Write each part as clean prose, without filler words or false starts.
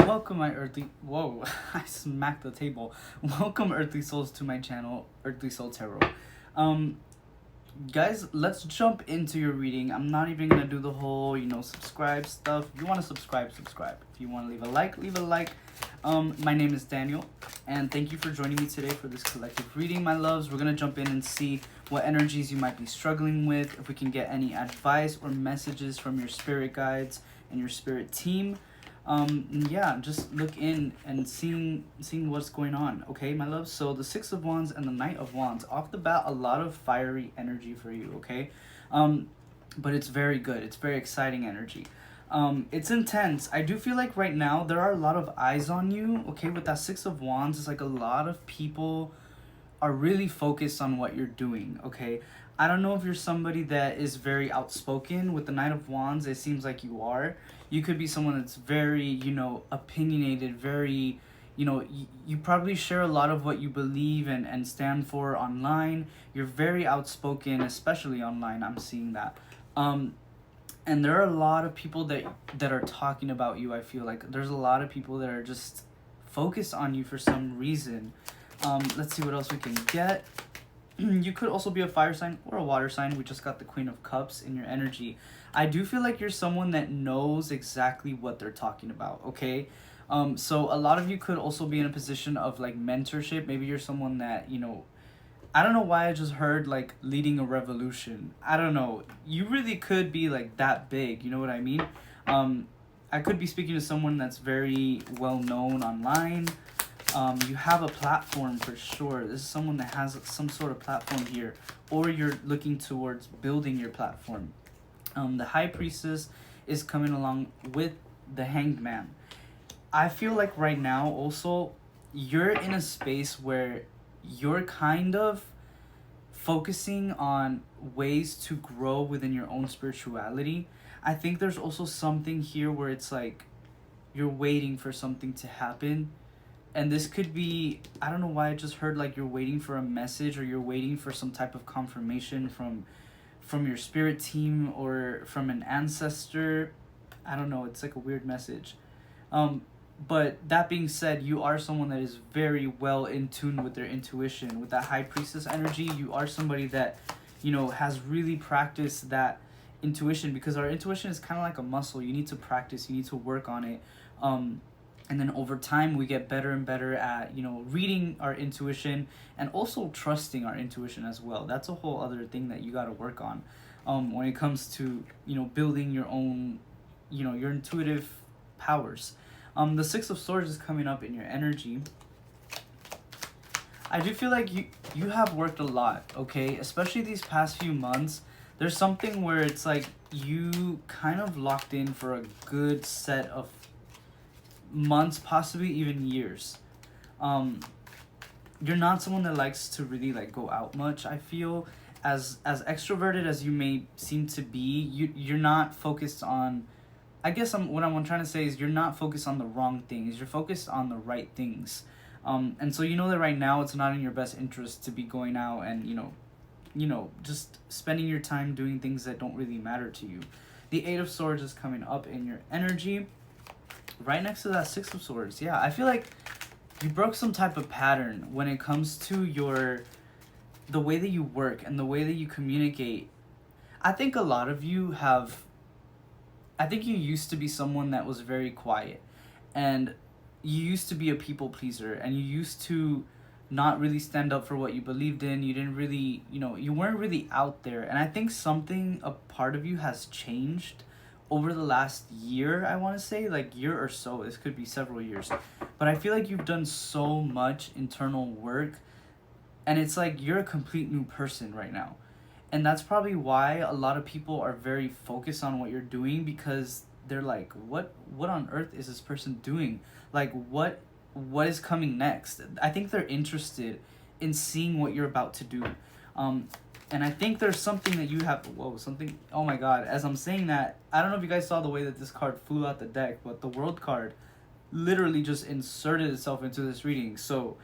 Welcome, my earthly. Whoa, I smacked the table. Welcome, earthly souls, to my channel, Earthly Soul Tarot. Um, Guys, let's jump into your reading. I'm not even gonna do the whole, subscribe stuff. If you want to subscribe, subscribe. If you want to leave a like, leave a like. My name is Daniel, and thank you for joining me today for this collective reading, my loves. We're gonna jump in and see what energies you might be struggling with, if we can get any advice or messages from your spirit guides and your spirit team. Yeah, just look in and seeing what's going on, okay, my love. So the Six of Wands and the Knight of Wands, off the bat, a lot of fiery energy for you, okay. But it's very good, it's very exciting energy. It's intense. I do feel like right now there are a lot of eyes on you, okay. With that Six of Wands, it's like a lot of people are really focused on what you're doing, okay. I don't know if you're somebody that is very outspoken. With the Knight of Wands, it seems like you are. You could be someone that's very, opinionated, very, you probably share a lot of what you believe and stand for online. You're very outspoken, especially online. I'm seeing that. And there are a lot of people that are talking about you. I feel like there's a lot of people that are just focused on you for some reason. Let's see what else we can get. You could also be a fire sign or a water sign. We just got the Queen of Cups in your energy. I do feel like you're someone that knows exactly what they're talking about, okay? So a lot of you could also be in a position of like mentorship. Maybe you're someone that, I don't know why I just heard like leading a revolution. I don't know. You really could be like that big, you know what I mean? I could be speaking to someone that's very well known online. You have a platform for sure. This is someone that has some sort of platform here, or you're looking towards building your platform. The High Priestess is coming along with the Hanged Man. I feel like right now also you're in a space where you're kind of focusing on ways to grow within your own spirituality. I think there's also something here where it's like you're waiting for something to happen. And this could be, I don't know why I just heard like you're waiting for a message, or you're waiting for some type of confirmation from your spirit team or from an ancestor. I don't know, it's like a weird message. But that being said, you are someone that is very well in tune with their intuition. With that High Priestess energy, you are somebody that, has really practiced that intuition, because our intuition is kind of like a muscle. You need to practice, you need to work on it. And then over time, we get better and better at, reading our intuition and also trusting our intuition as well. That's a whole other thing that you got to work on when it comes to, building your own, your intuitive powers. The Six of Swords is coming up in your energy. I do feel like you have worked a lot, okay? Especially these past few months. There's something where it's like you kind of locked in for a good set of months, possibly even years. You're not someone that likes to really like go out much. I feel as extroverted as you may seem to be, you're not focused on, I guess what I'm trying to say is you're not focused on the wrong things. You're focused on the right things. And so you know that right now it's not in your best interest to be going out and just spending your time doing things that don't really matter to you. The Eight of Swords is coming up in your energy, right next to that Six of Swords. Yeah, I feel like you broke some type of pattern when it comes to the way that you work and the way that you communicate. I think a lot of you you used to be someone that was very quiet, and you used to be a people pleaser, and you used to not really stand up for what you believed in. You didn't really, you weren't really out there. And I think a part of you has changed over the last year. I want to say like year or so. This could be several years, but I feel like you've done so much internal work, and it's like you're a complete new person right now. And that's probably why a lot of people are very focused on what you're doing, because they're like, what on earth is this person doing? Like what is coming next? I think they're interested in seeing what you're about to do. And I think there's something that you have. Oh my god, as I'm saying that, I don't know if you guys saw the way that this card flew out the deck, but the World card literally just inserted itself into this reading. So,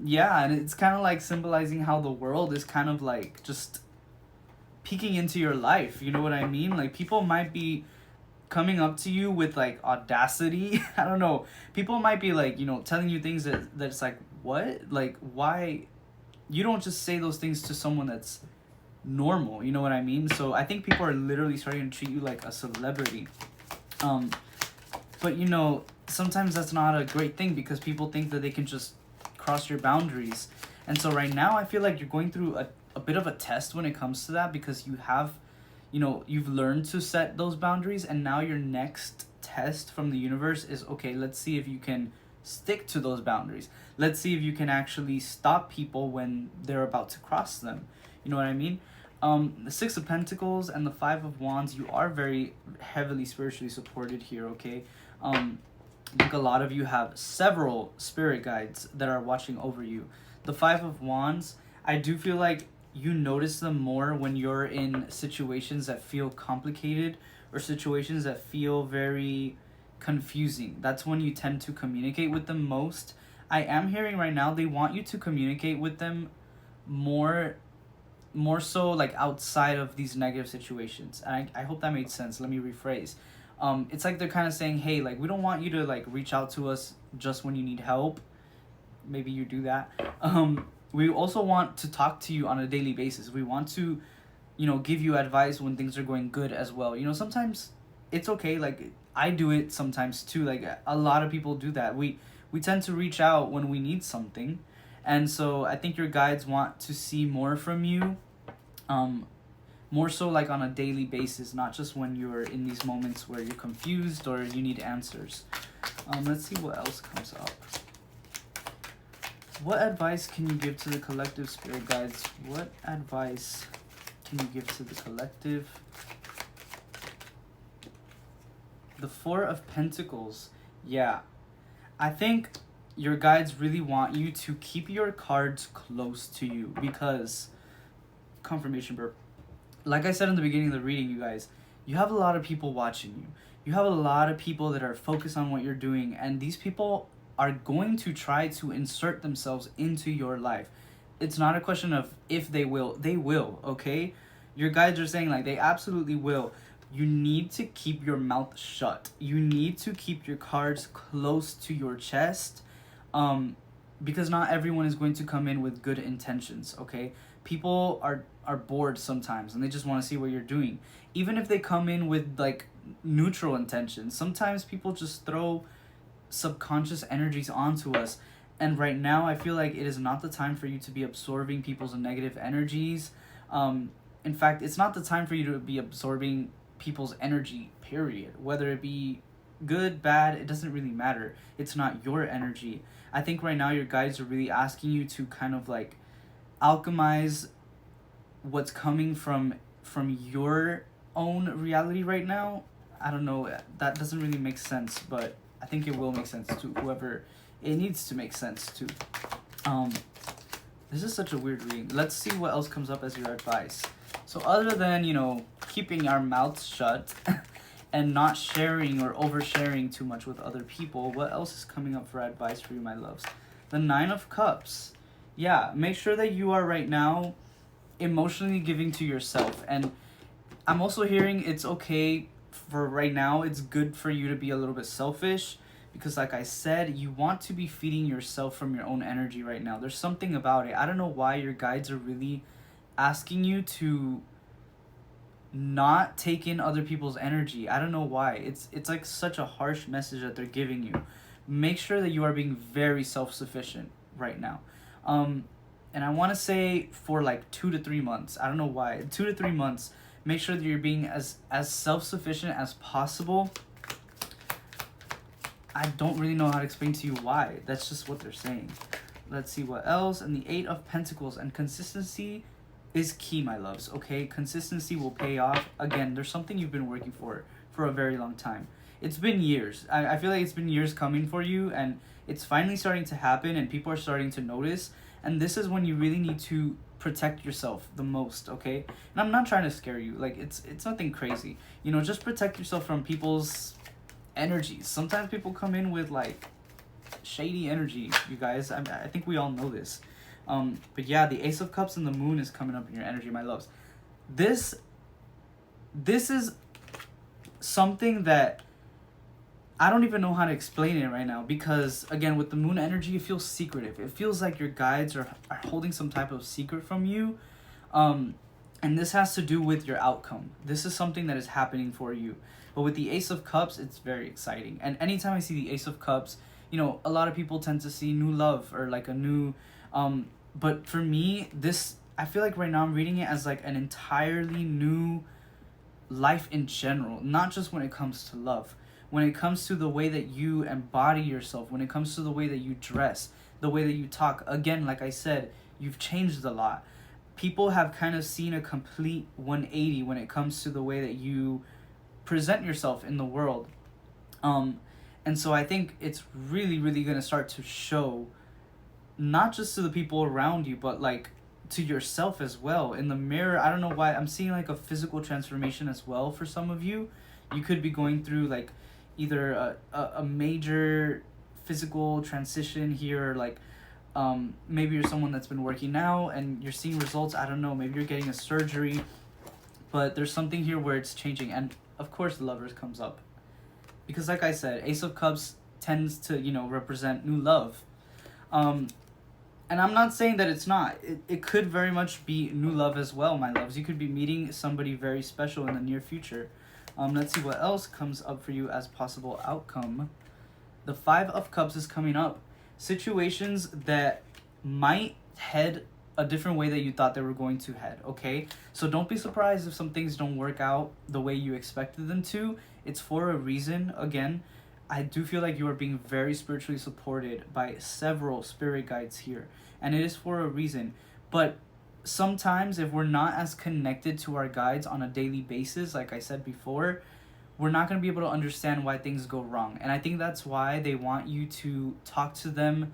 yeah, and it's kind of like symbolizing how the world is kind of like just peeking into your life. You know what I mean? Like people might be coming up to you with like audacity. I don't know. People might be like, you know, telling you things that's like, what? Like, why? You don't just say those things to someone that's normal, you know what I mean? So I think people are literally starting to treat you like a celebrity. But you know, sometimes that's not a great thing because people think that they can just cross your boundaries. And so right now I feel like you're going through a bit of a test when it comes to that, because you have, you know, you've learned to set those boundaries, and now your next test from the universe is, okay, let's see if you can stick to those boundaries. Let's see if you can actually stop people when they're about to cross them. You know what I mean? The Six of Pentacles and the Five of Wands, you are very heavily spiritually supported here, okay? I think a lot of you have several spirit guides that are watching over you. The Five of Wands, I do feel like you notice them more when you're in situations that feel complicated or situations that feel very confusing. That's when you tend to communicate with them most. I am hearing right now they want you to communicate with them more so like outside of these negative situations. And I hope that made sense. Let me rephrase. It's like they're kind of saying, hey, like, we don't want you to like reach out to us just when you need help. Maybe you do that. We also want to talk to you on a daily basis. We want to, you know, give you advice when things are going good as well. You know, sometimes it's okay. Like, I do it sometimes too. Like, a lot of people do that. We tend to reach out when we need something. And so I think your guides want to see more from you. More so like on a daily basis, not just when you're in these moments where you're confused or you need answers. Let's see what else comes up. What advice can you give to the collective, spirit guides? What advice can you give to the collective? The Four of Pentacles. Yeah. I think your guides really want you to keep your cards close to you, because confirmation burp. Like I said in the beginning of the reading, you guys, you have a lot of people watching you. You have a lot of people that are focused on what you're doing, and these people are going to try to insert themselves into your life. It's not a question of if they will. They will, okay? Your guides are saying like they absolutely will. You need to keep your mouth shut. You need to keep your cards close to your chest, because not everyone is going to come in with good intentions, okay? People are bored sometimes and they just want to see what you're doing. Even if they come in with like neutral intentions, sometimes people just throw subconscious energies onto us. And right now I feel like it is not the time for you to be absorbing people's negative energies. In fact, it's not the time for you to be absorbing people's energy, period. Whether it be good, bad, it doesn't really matter. It's not your energy. I think right now your guides are really asking you to kind of like alchemize what's coming from your own reality right now. I don't know, that doesn't really make sense, but I think it will make sense to whoever it needs to make sense to. This is such a weird reading. Let's see what else comes up as your advice. So other than, you know, keeping our mouths shut and not sharing or oversharing too much with other people, what else is coming up for advice for you, my loves? The Nine of Cups. Yeah, make sure that you are right now emotionally giving to yourself. And I'm also hearing it's okay for right now. It's good for you to be a little bit selfish, because like I said, you want to be feeding yourself from your own energy right now. There's something about it. I don't know why your guides are really asking you to not take in other people's energy. I don't know why. It's like such a harsh message that they're giving you. Make sure that you are being very self-sufficient right now. And I want to say for like 2 to 3 months. I don't know why. 2 to 3 months. Make sure that you're being as self-sufficient as possible. I don't really know how to explain to you why. That's just what they're saying. Let's see what else. And the Eight of Pentacles. And consistency is key, my loves, okay? Consistency will pay off. Again, there's something you've been working for a very long time. It's been years. I feel like it's been years coming for you, and it's finally starting to happen, and people are starting to notice. And this is when you really need to protect yourself the most, okay? And I'm not trying to scare you. Like, it's nothing crazy. You know, just protect yourself from people's energies. Sometimes people come in with, like, shady energy, you guys. I think we all know this. But yeah, the Ace of Cups and the Moon is coming up in your energy, my loves. This is something that I don't even know how to explain it right now, because again, with the moon energy, it feels secretive. It feels like your guides are holding some type of secret from you. Um, and this has to do with your outcome. This is something that is happening for you. But with the Ace of Cups, it's very exciting. And anytime I see the Ace of Cups, you know, a lot of people tend to see new love or like a new but for me, this, I feel like right now I'm reading it as like an entirely new life in general, not just when it comes to love. When it comes to the way that you embody yourself, when it comes to the way that you dress, the way that you talk, again, like I said, you've changed a lot. People have kind of seen a complete 180 when it comes to the way that you present yourself in the world. Um, and so I think it's really, really going to start to show, not just to the people around you, but like to yourself as well. In the mirror, I don't know why, I'm seeing like a physical transformation as well for some of you. You could be going through like either a major physical transition here, or like maybe you're someone that's been working out and you're seeing results. I don't know, maybe you're getting a surgery, but there's something here where it's changing. And of course the Lovers comes up, because like I said, Ace of Cups tends to, you know, represent new love. And I'm not saying that it's not. It could very much be new love as well, my loves. You could be meeting somebody very special in the near future. Let's see what else comes up for you as possible outcome. The Five of Cups is coming up. Situations that might head a different way that you thought they were going to head, okay? So don't be surprised if some things don't work out the way you expected them to. It's for a reason. Again, I do feel like you are being very spiritually supported by several spirit guides here, and it is for a reason. But sometimes if we're not as connected to our guides on a daily basis, like I said before, we're not going to be able to understand why things go wrong. And I think that's why they want you to talk to them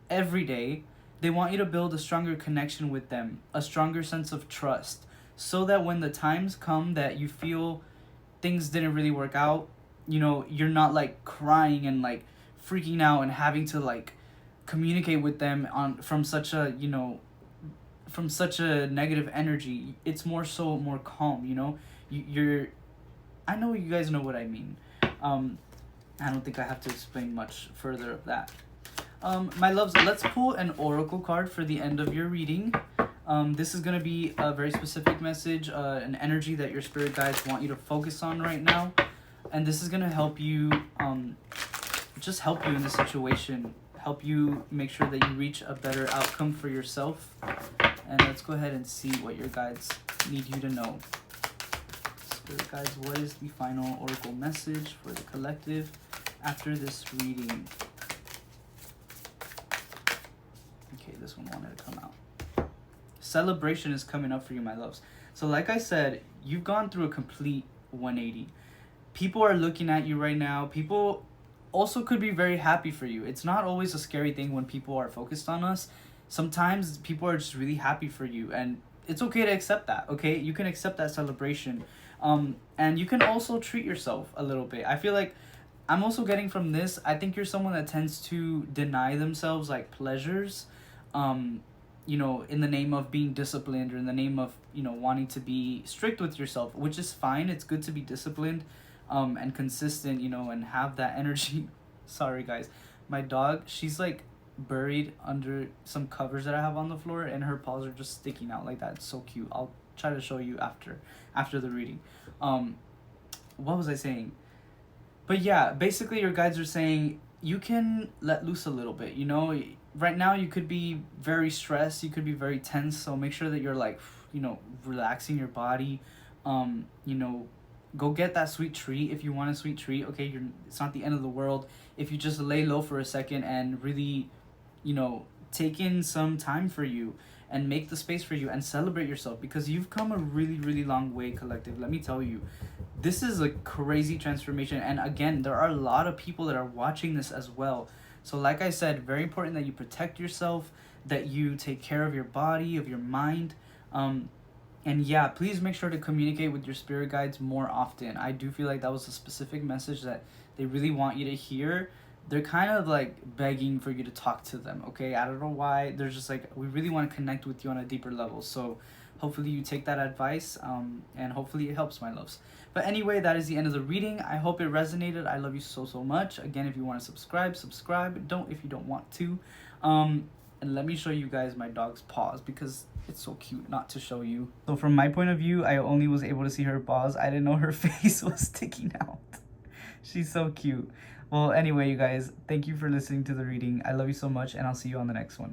every day. They want you to build a stronger connection with them, a stronger sense of trust, so that when the times come that you feel things didn't really work out, you know, you're not like crying and like freaking out and having to like communicate with them on from such a, you know, from such a negative energy. It's more so more calm, you know. You're, I know you guys know what I mean. I don't think I have to explain much further of that. My loves, let's pull an oracle card for the end of your reading. This is going to be a very specific message, an energy that your spirit guides want you to focus on right now. And this is going to help you, just help you in the situation, help you make sure that you reach a better outcome for yourself. And let's go ahead and see what your guides need you to know. Spirit guides, what is the final oracle message for the collective after this reading? Okay, this one wanted to come out. Celebration is coming up for you, my loves. So like I said, you've gone through a complete 180. People are looking at you right now. People also could be very happy for you. It's not always a scary thing when people are focused on us. Sometimes people are just really happy for you, and it's okay to accept that, okay? You can accept that celebration. And you can also treat yourself a little bit. I feel like I'm also getting from this, I think you're someone that tends to deny themselves like pleasures, you know, in the name of being disciplined, or in the name of, you know, wanting to be strict with yourself, which is fine. It's good to be disciplined and consistent, you know, and have that energy. Sorry guys, my dog, she's like buried under some covers that I have on the floor, and her paws are just sticking out like that. It's so cute. I'll try to show you after the reading. What was I saying? But yeah, basically your guides are saying you can let loose a little bit, you know. Right now you could be very stressed, you could be very tense, so make sure that you're like, you know, relaxing your body. You know, go get that sweet treat if you want a sweet treat, okay? It's not the end of the world if you just lay low for a second and really, you know, take in some time for you and make the space for you and celebrate yourself, because you've come a really, really long way, collective. Let me tell you, this is a crazy transformation. And again, there are a lot of people that are watching this as well. So like I said, very important that you protect yourself, that you take care of your body, of your mind. And yeah, please make sure to communicate with your spirit guides more often. I do feel like that was a specific message that they really want you to hear. They're kind of like begging for you to talk to them, okay? I don't know why. They're just like, we really want to connect with you on a deeper level. So Hopefully you take that advice, and hopefully it helps, my loves. But anyway, that is the end of the reading. I hope it resonated. I love you so, so much. Again, if you want to subscribe. Don't if you don't want to. And let me show you guys my dog's paws, because it's so cute not to show you. So from my point of view, I only was able to see her paws. I didn't know her face was sticking out. She's so cute. Well, anyway, you guys, thank you for listening to the reading. I love you so much, and I'll see you on the next one.